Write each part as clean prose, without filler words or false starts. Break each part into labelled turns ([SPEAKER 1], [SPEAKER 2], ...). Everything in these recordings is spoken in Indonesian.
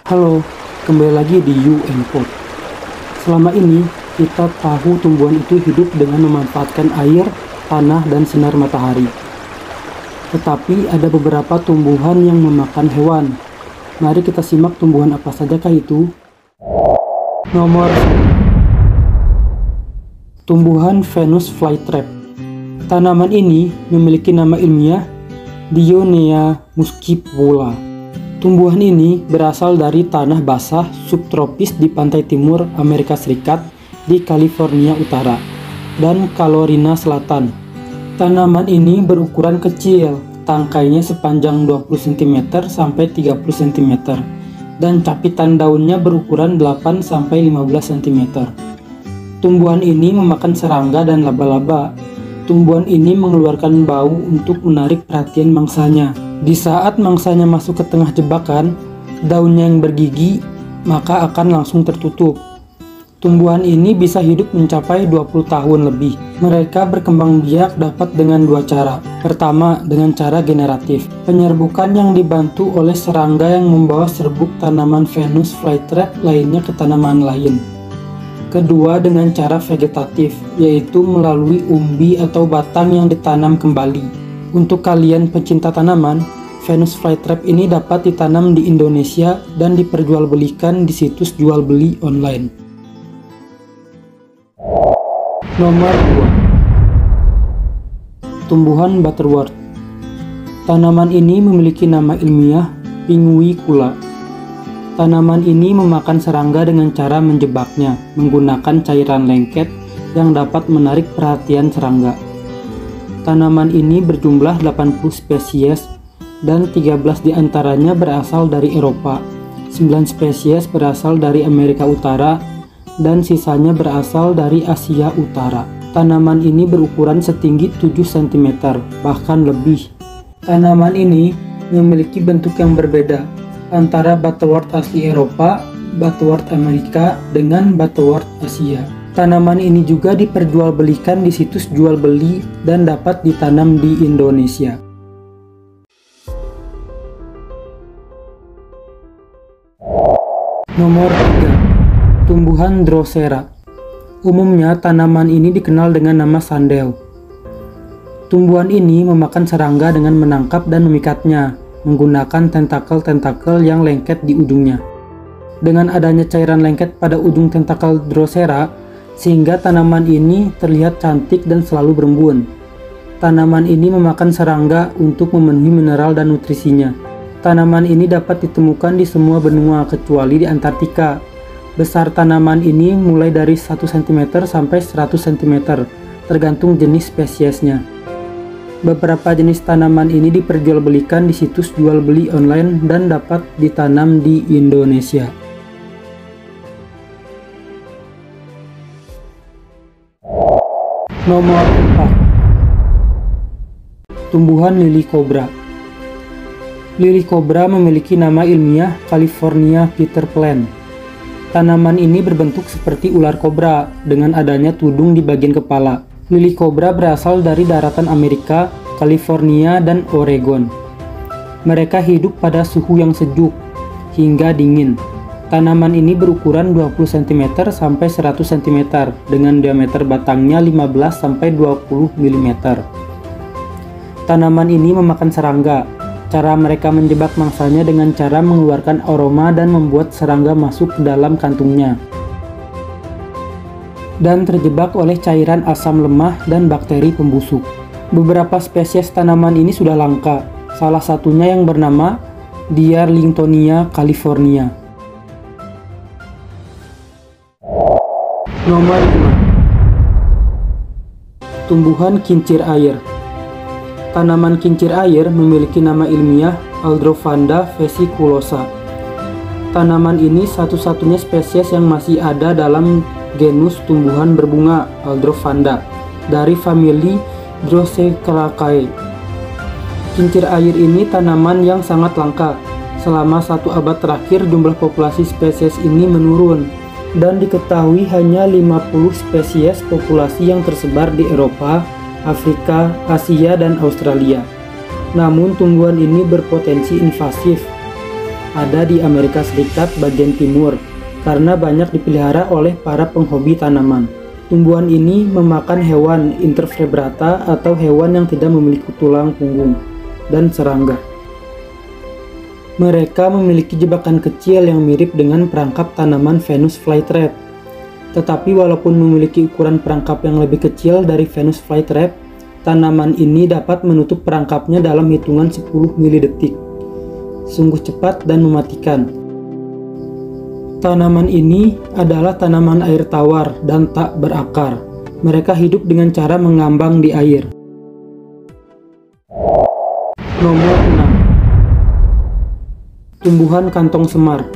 [SPEAKER 1] Halo, kembali lagi di UNPod. Selama ini, kita tahu tumbuhan itu hidup dengan memanfaatkan air, tanah, dan sinar matahari. Tetapi ada beberapa tumbuhan yang memakan hewan. Mari kita simak tumbuhan apa sajakah itu. Nomor 1. Tumbuhan Venus flytrap. Tanaman ini memiliki nama ilmiah Dionea muscipula. Tumbuhan ini berasal dari tanah basah subtropis di pantai timur Amerika Serikat di California Utara dan Carolina Selatan. Tanaman ini berukuran kecil, tangkainya sepanjang 20 cm sampai 30 cm dan capitan daunnya berukuran 8 sampai 15 cm. Tumbuhan ini memakan serangga dan laba-laba. Tumbuhan ini mengeluarkan bau untuk menarik perhatian mangsanya. Di saat mangsanya masuk ke tengah jebakan, daunnya yang bergigi maka akan langsung tertutup. Tumbuhan ini bisa hidup mencapai 20 tahun lebih. Mereka berkembang biak dapat dengan dua cara. Pertama, dengan cara generatif. Penyerbukan yang dibantu oleh serangga yang membawa serbuk tanaman Venus flytrap lainnya ke tanaman lain. Kedua, dengan cara vegetatif, yaitu melalui umbi atau batang yang ditanam kembali. Untuk kalian pecinta tanaman, Venus flytrap ini dapat ditanam di Indonesia dan diperjualbelikan di situs jual beli online. Nomor 2. Tumbuhan butterwort. Tanaman ini memiliki nama ilmiah Pinguicula. Tanaman ini memakan serangga dengan cara menjebaknya menggunakan cairan lengket yang dapat menarik perhatian serangga. Tanaman ini berjumlah 80 spesies dan 13 diantaranya berasal dari Eropa, 9 spesies berasal dari Amerika Utara, dan sisanya berasal dari Asia Utara. Tanaman ini berukuran setinggi 7 cm, bahkan lebih. Tanaman ini memiliki bentuk yang berbeda antara butterwort asli Eropa, butterwort Amerika, dengan butterwort Asia. Tanaman ini juga diperjualbelikan di situs jual beli dan dapat ditanam di Indonesia. Nomor 3. Tumbuhan Drosera. Umumnya tanaman ini dikenal dengan nama sandel. Tumbuhan ini memakan serangga dengan menangkap dan memikatnya menggunakan tentakel-tentakel yang lengket di ujungnya. Dengan adanya cairan lengket pada ujung tentakel Drosera, sehingga tanaman ini terlihat cantik dan selalu berembun. Tanaman ini memakan serangga untuk memenuhi mineral dan nutrisinya. Tanaman ini dapat ditemukan di semua benua kecuali di Antartika. Besar tanaman ini mulai dari 1 cm sampai 100 cm, tergantung jenis spesiesnya. Beberapa jenis tanaman ini diperjualbelikan di situs jual beli online dan dapat ditanam di Indonesia. Nomor 4. Tumbuhan lili kobra. Lili kobra memiliki nama ilmiah California peterplant. Tanaman ini berbentuk seperti ular kobra dengan adanya tudung di bagian kepala. Lili kobra berasal dari daratan Amerika, California, dan Oregon. Mereka hidup pada suhu yang sejuk hingga dingin. Tanaman ini berukuran 20 cm sampai 100 cm dengan diameter batangnya 15 sampai 20 mm. Tanaman ini memakan serangga. Cara mereka menjebak mangsanya dengan cara mengeluarkan aroma dan membuat serangga masuk ke dalam kantungnya dan terjebak oleh cairan asam lemah dan bakteri pembusuk. Beberapa spesies tanaman ini sudah langka, salah satunya yang bernama Diarlingtonia california. Nomor 5. Tumbuhan kincir air. Tanaman kincir air memiliki nama ilmiah Aldrovanda vesiculosa. Tanaman ini satu-satunya spesies yang masih ada dalam genus tumbuhan berbunga Aldrovanda dari famili Droseraceae. Kincir air ini tanaman yang sangat langka. Selama 1 abad terakhir jumlah populasi spesies ini menurun dan diketahui hanya 50 spesies populasi yang tersebar di Eropa, Afrika, Asia, dan Australia. Namun tumbuhan ini berpotensi invasif. ada di Amerika Serikat bagian timur karena banyak dipelihara oleh para penghobi tanaman. Tumbuhan ini memakan hewan invertebrata atau hewan yang tidak memiliki tulang punggung dan serangga. Mereka memiliki jebakan kecil yang mirip dengan perangkap tanaman Venus flytrap. Tetapi walaupun memiliki ukuran perangkap yang lebih kecil dari Venus flytrap, tanaman ini dapat menutup perangkapnya dalam hitungan 10 milidetik. Sungguh cepat dan mematikan. Tanaman ini adalah tanaman air tawar dan tak berakar. Mereka hidup dengan cara mengambang di air. Nomor 6. Tumbuhan kantong semar.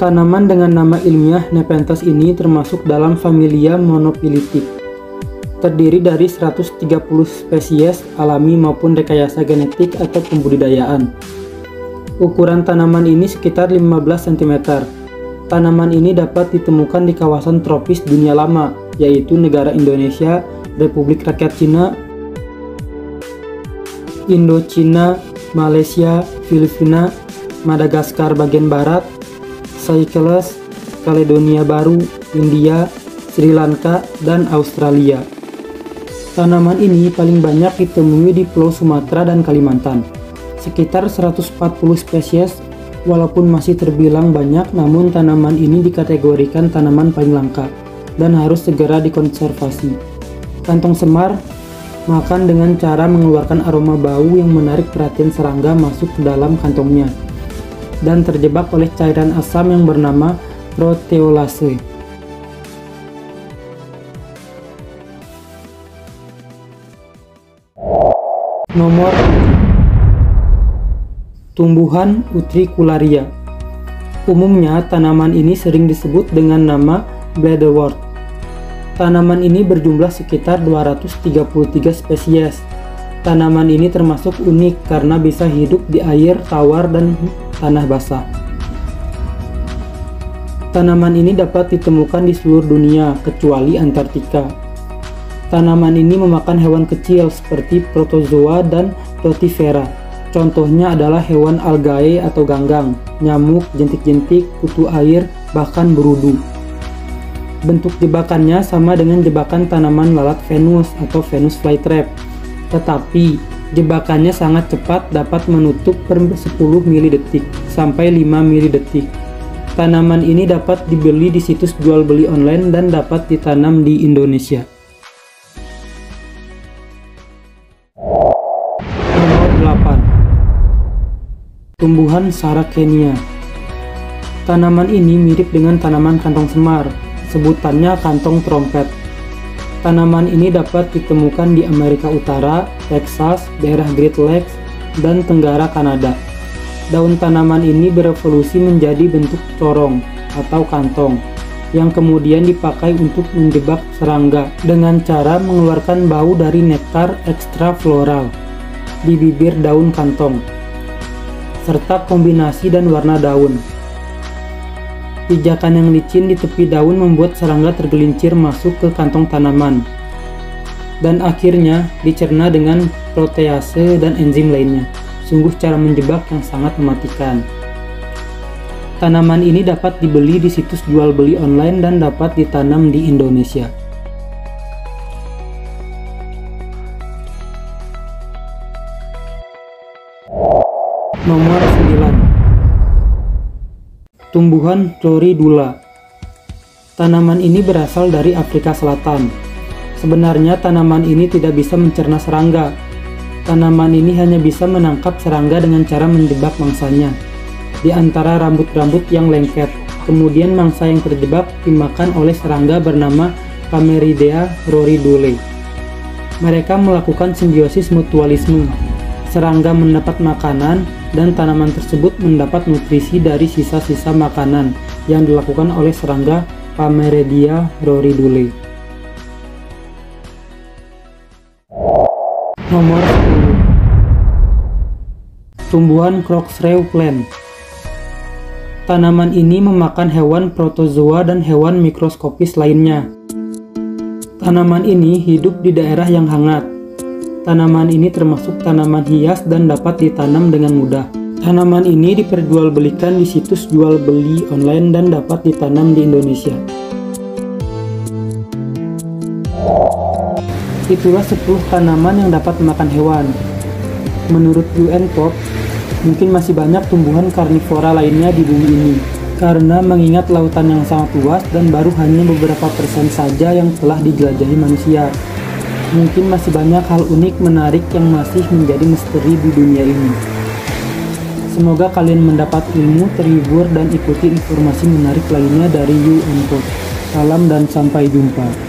[SPEAKER 1] Tanaman dengan nama ilmiah Nepenthes ini termasuk dalam familia Monophyletic. Terdiri dari 130 spesies alami maupun rekayasa genetik atau pembudidayaan. Ukuran tanaman ini sekitar 15 cm. Tanaman ini dapat ditemukan di kawasan tropis dunia lama, yaitu negara Indonesia, Republik Rakyat Cina, Indochina, Malaysia, Filipina, Madagaskar bagian barat, Seychelles, Kaledonia Baru, India, Sri Lanka, dan Australia. Tanaman ini paling banyak ditemui di Pulau Sumatera dan Kalimantan. Sekitar 140 spesies, walaupun masih terbilang banyak, namun tanaman ini dikategorikan tanaman paling langka dan harus segera dikonservasi. Kantong semar makan dengan cara mengeluarkan aroma bau yang menarik perhatian serangga masuk ke dalam kantongnya dan terjebak oleh cairan asam yang bernama proteolase. Nomor 7. Tumbuhan Utricularia. Umumnya tanaman ini sering disebut dengan nama bladderwort. Tanaman ini berjumlah sekitar 233 spesies. Tanaman ini termasuk unik karena bisa hidup di air tawar dan tanah basah. Tanaman ini dapat ditemukan di seluruh dunia kecuali Antartika. Tanaman ini memakan hewan kecil seperti protozoa dan rotifera. Contohnya adalah hewan algae atau ganggang, nyamuk, jentik-jentik, kutu air, bahkan berudu. Bentuk jebakannya sama dengan jebakan tanaman lalat Venus atau Venus flytrap. Tetapi jebakannya sangat cepat, dapat menutup per 10 milidetik sampai 5 milidetik. Tanaman ini dapat dibeli di situs jual beli online dan dapat ditanam di Indonesia. Nomor 8. Tumbuhan Sarracenia. Tanaman ini mirip dengan tanaman kantong semar, sebutannya kantong trompet. Tanaman ini dapat ditemukan di Amerika Utara, Texas, daerah Great Lakes, dan Tenggara Kanada. Daun tanaman ini berevolusi menjadi bentuk corong atau kantong, yang kemudian dipakai untuk menjebak serangga dengan cara mengeluarkan bau dari nektar ekstrafloral di bibir daun kantong, serta kombinasi dan warna daun. Pijakan yang licin di tepi daun membuat serangga tergelincir masuk ke kantong tanaman dan akhirnya dicerna dengan protease dan enzim lainnya. Sungguh cara menjebak yang sangat mematikan. Tanaman ini dapat dibeli di situs jual beli online dan dapat ditanam di Indonesia. Nomor 9. Tumbuhan Floridula. Tanaman ini berasal dari Afrika Selatan. Sebenarnya tanaman ini tidak bisa mencerna serangga. Tanaman ini hanya bisa menangkap serangga dengan cara menjebak mangsanya di antara rambut-rambut yang lengket. Kemudian mangsa yang terjebak dimakan oleh serangga bernama Cameridea floridulae. Mereka melakukan simbiosis mutualisme. Serangga mendapat makanan dan tanaman tersebut mendapat nutrisi dari sisa-sisa makanan yang dilakukan oleh serangga Cameridea floridulae. Nomor 10. Tumbuhan Croxrew plant. Tanaman ini memakan hewan protozoa dan hewan mikroskopis lainnya. Tanaman ini hidup di daerah yang hangat. Tanaman ini termasuk tanaman hias dan dapat ditanam dengan mudah. Tanaman ini diperjualbelikan di situs jual beli online dan dapat ditanam di Indonesia. Itulah 10 tanaman yang dapat memakan hewan. Menurut UNPOP, mungkin masih banyak tumbuhan karnivora lainnya di bumi ini, karena mengingat lautan yang sangat luas dan baru hanya beberapa persen saja yang telah dijelajahi manusia. Mungkin masih banyak hal unik menarik yang masih menjadi misteri di dunia ini. Semoga kalian mendapat ilmu, terhibur, dan ikuti informasi menarik lainnya dari UNPOP. Salam dan sampai jumpa.